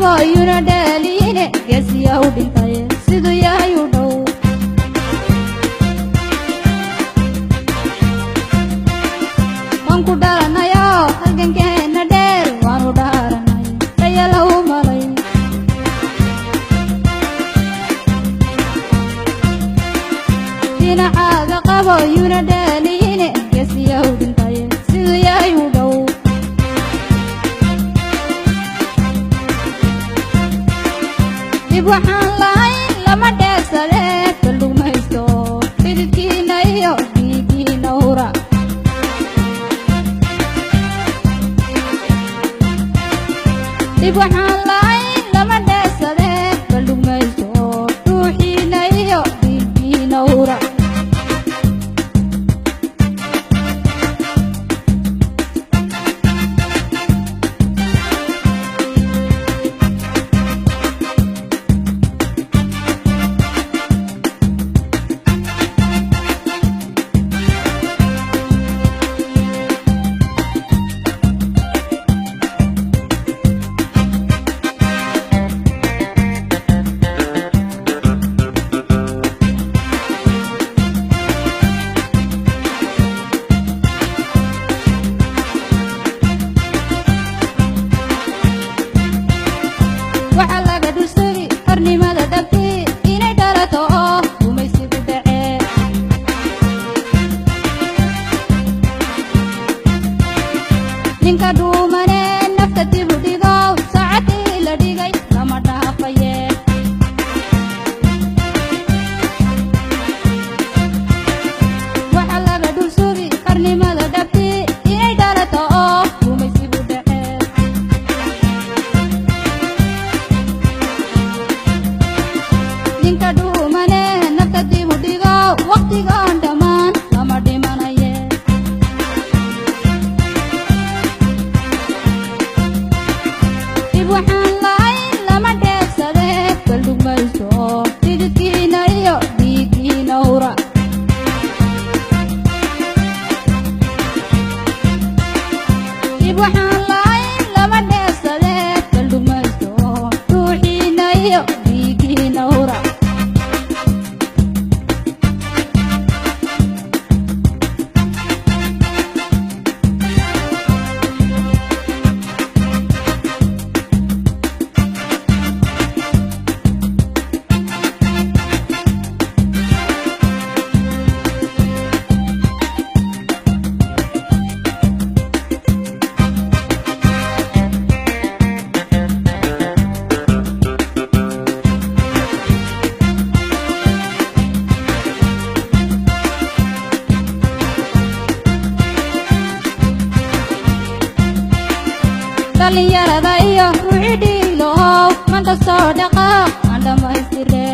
qabo yuna dhaaliine geesiya u dhintay siduu yahay u dhow waan ku dhalanayo halgankeena dheer waanu dhaaranay dhayalahu malay dhinacaaga qabo yuna dhaaliine geesiya u dhintay siduu yahay u dhow dib waxaan lahayn lama dheersade baldhugmaysto xididkiina iyo dhiigiina hura dib waxaan lahayn lama dheersade baldhugmaysto ruuxiina iyo dhiigiina hura waxa laga dhusay qarnimada dhabti inay dhalato oo gumaysigu dhacee ninka dhuumane nafta dib u dhigo saacadii la dhigay lama dhaafaye waxa laga dhusay qarnimada dhabti inay dhalato oo gumaysigu dhacee ninka dhuumane nafta dib u dhigo waqtigaan dhammaan lama dhimanaye dib waxaan lahayn lama dheersade baldhugmaysto xididkiina iyo dhiigiina hura dib waxaan lahayn lama dheersade baldhugmaysto ruuxiina iyo dhiigiina hura dhalinyarada iyo ruuxi dhiilow manta soo dhaqa aan dhammaystire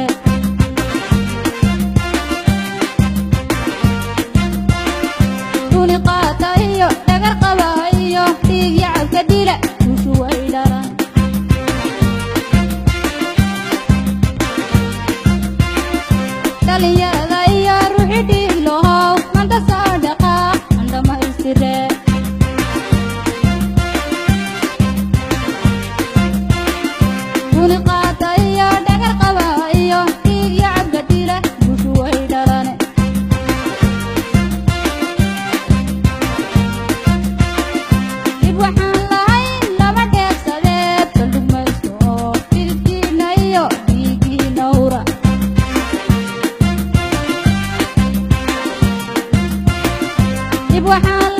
duni qaata iyo dhagar qaba iyo dhiig yacabka dila duushu way dharan dhalinyarada iyo ruuxi dhiilow manta soo dhaqa aan dhammaystire duni qaata iyo dhagar qaba iyo dhiig yacabka dila duushu way dharane dib waxaan lahayn lama dheersade baldhugmaysto xididkiina iyo dhiigiina hura dib waxaan